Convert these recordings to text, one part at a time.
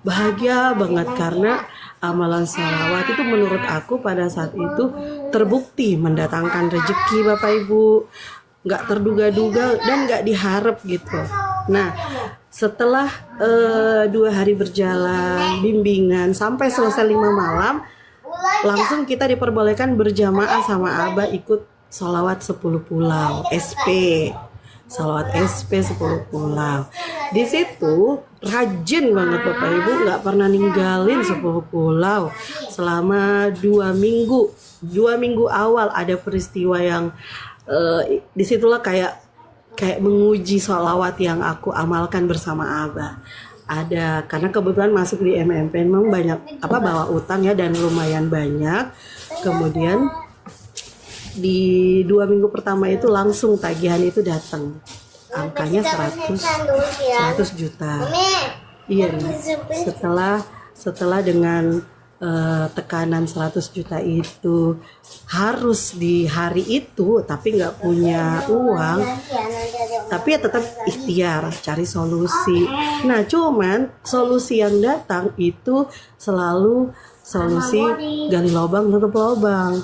bahagia banget karena amalan sholawat itu menurut aku pada saat itu terbukti mendatangkan rezeki Bapak Ibu, nggak terduga-duga dan nggak diharap gitu. Nah setelah 2 hari berjalan bimbingan sampai selesai 5 malam, langsung kita diperbolehkan berjamaah sama Abah ikut sholawat 10 pulau SP. Salawat SP 10 pulau. Di situ rajin banget Bapak Ibu, nggak pernah ninggalin 10 pulau selama 2 minggu. 2 minggu awal ada peristiwa yang disitulah kayak menguji sholawat yang aku amalkan bersama Abah. Ada karena kebetulan masuk di MMP memang banyak bawa utang ya dan lumayan banyak. Kemudian di 2 minggu pertama itu langsung tagihan itu datang, angkanya 100 juta. Iya, setelah dengan tekanan 100 juta itu harus di hari itu, tapi nggak punya uang, tapi ya tetap ikhtiar cari solusi. Nah cuman solusi yang datang itu selalu solusi gali lubang tutup lubang.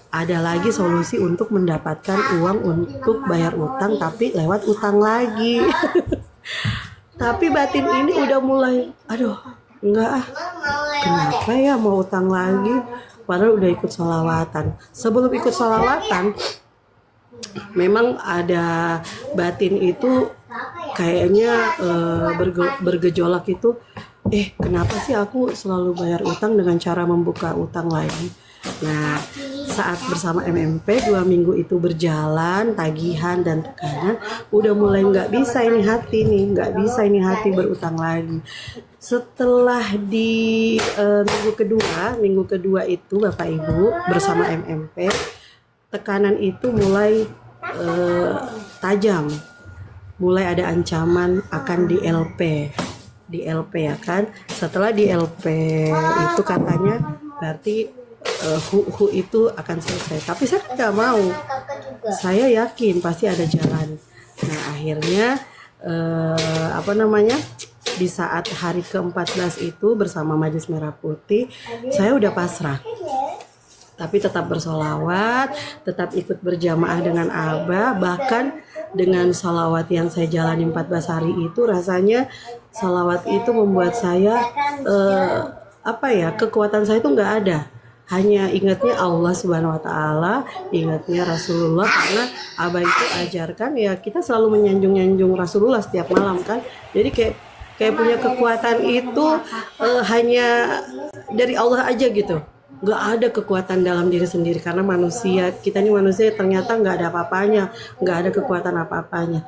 Ada lagi solusi untuk mendapatkan uang untuk bayar utang tapi lewat utang lagi. Tapi batin ini udah mulai, aduh enggak kenapa ya mau utang lagi, padahal udah ikut sholawatan. Sebelum ikut sholawatan memang ada batin itu kayaknya bergejolak itu, kenapa sih aku selalu bayar utang dengan cara membuka utang lagi. Nah saat bersama MMP 2 minggu itu berjalan, tagihan dan tekanan udah mulai nggak bisa ini hati berutang lagi. Setelah di minggu kedua itu Bapak Ibu bersama MMP, tekanan itu mulai tajam, mulai ada ancaman akan di LP ya kan. Setelah di LP itu katanya berarti hu itu akan selesai, tapi saya nggak mau, saya yakin pasti ada jalan. Nah akhirnya di saat hari ke-14 itu bersama Majelis Merah Putih saya udah pasrah, tapi tetap bersolawat, tetap ikut berjamaah dengan Abah. Bahkan dengan solawat yang saya jalani 14 hari itu, rasanya solawat itu membuat saya kekuatan saya itu nggak ada. Hanya ingatnya Allah Subhanahu Wa Taala, ingatnya Rasulullah, karena Abah itu ajarkan ya kita selalu menyanjung Rasulullah setiap malam kan. Jadi kayak punya kekuatan itu hanya dari Allah aja gitu. Nggak ada kekuatan dalam diri sendiri karena kita ini manusia ternyata nggak ada apa-apanya, nggak ada kekuatan apa-apanya.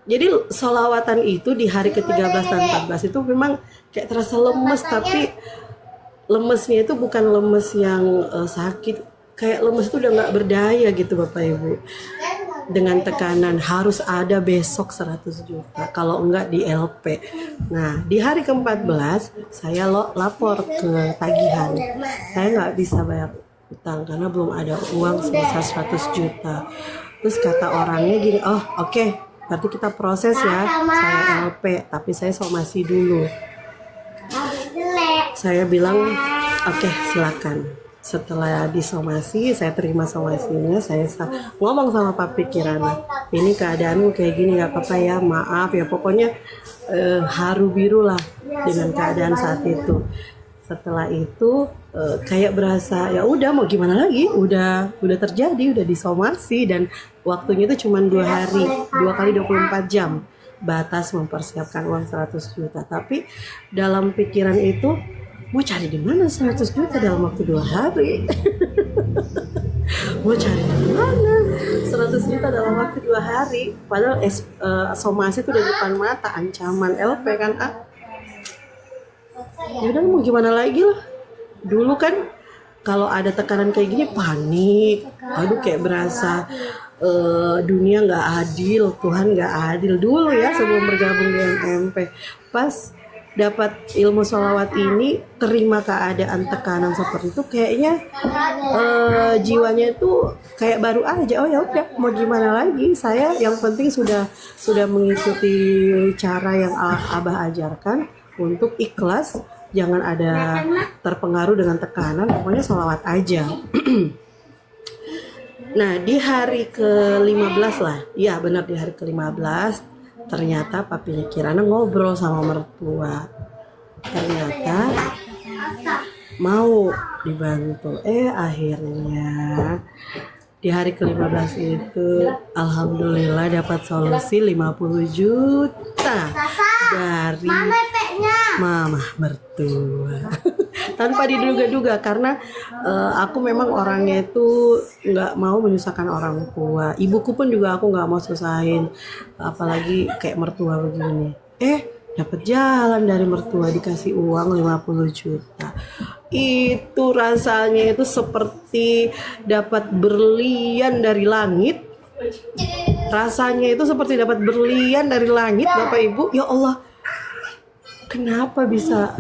Jadi sholawatan itu di hari ke-13 dan 14 itu memang kayak terasa lemes, tapi lemesnya itu bukan lemes yang sakit, kayak lemes itu udah nggak berdaya gitu Bapak Ibu. Dengan tekanan harus ada besok 100 juta, kalau enggak di LP. Nah di hari ke-14 saya lapor ke tagihan, saya nggak bisa bayar utang karena belum ada uang sebesar 100 juta. Terus kata orangnya gini, oke, berarti kita proses ya, saya LP tapi saya somasi dulu. Saya bilang oke, silakan. Setelah disomasi, saya terima somasinya, saya ngomong sama Papi Kirana, ini keadaanmu kayak gini, gak apa-apa ya, maaf ya, pokoknya haru biru lah dengan keadaan saat itu. Setelah itu kayak berasa ya udah mau gimana lagi, udah terjadi, udah disomasi dan waktunya itu cuma 2 hari, 2 kali 24 jam batas mempersiapkan uang 100 juta. Tapi dalam pikiran itu, mau cari di mana 100 juta dalam waktu 2 hari? Mau cari di mana 100 juta dalam waktu 2 hari? Padahal somasi itu udah di depan mata, ancaman LP kan. Ya udah mau gimana lagi lah. Dulu kan kalau ada tekanan kayak gini panik, aduh kayak berasa dunia nggak adil, Tuhan nggak adil dulu ya sebelum bergabung di MMP. Pas dapat ilmu sholawat ini, terima keadaan tekanan seperti itu, kayaknya jiwanya itu kayak baru aja. Oh ya udah, mau gimana lagi? Saya yang penting sudah mengikuti cara yang Abah ajarkan untuk ikhlas jangan ada terpengaruh dengan tekanan, pokoknya sholawat aja. Nah di hari ke-15 lah, ya benar di hari ke-15 ternyata papinya Kirana ngobrol sama mertua, ternyata mau dibantu. Akhirnya di hari ke-15 itu alhamdulillah dapat solusi 50 juta dari mama mertua. Tanpa diduga-duga, karena aku memang orangnya itu nggak mau menyusahkan orang tua. Ibuku pun juga aku nggak mau susahin, apalagi kayak mertua begini. Dapat jalan dari mertua, dikasih uang 50 juta. Itu rasanya itu seperti dapat berlian dari langit. Rasanya itu seperti dapat berlian dari langit, Bapak Ibu. Ya Allah, kenapa bisa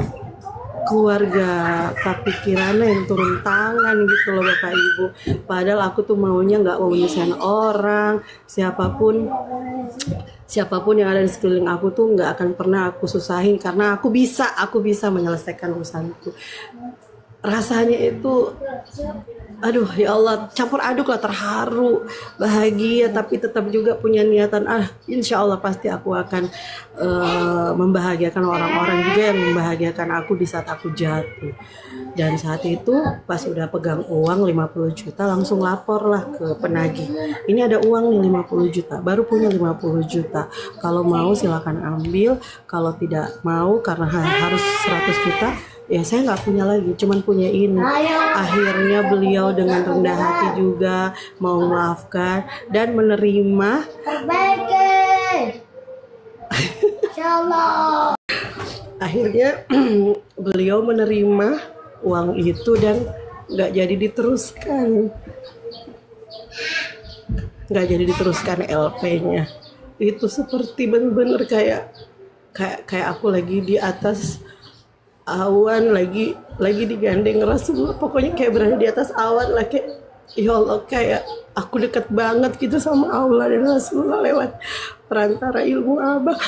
keluarga Papi Kirana yang turun tangan gitu loh Bapak Ibu. Padahal aku tuh maunya nggak mau nyusahin orang, siapapun yang ada di sekeliling aku tuh nggak akan pernah aku susahin, karena aku bisa menyelesaikan urusanku. Rasanya itu, aduh ya Allah, campur aduk lah, terharu, bahagia, tapi tetap juga punya niatan, insya Allah pasti aku akan membahagiakan orang-orang juga yang membahagiakan aku di saat aku jatuh. Dan saat itu pas udah pegang uang 50 juta langsung lapor lah ke penagih, ini ada uang nih 50 juta, baru punya 50 juta, kalau mau silakan ambil, kalau tidak mau karena harus 100 juta ya saya nggak punya lagi, cuman punya ini. Akhirnya beliau dengan rendah hati juga mau memaafkan dan menerima. Akhirnya beliau menerima uang itu dan nggak jadi diteruskan LP-nya. Itu seperti bener-bener kayak aku lagi di atas awan, lagi digandeng Rasulullah, pokoknya kayak berada di atas awan lah, kayak ya Allah, kayak aku dekat banget gitu sama Allah dan Rasulullah lewat perantara ilmu Abah.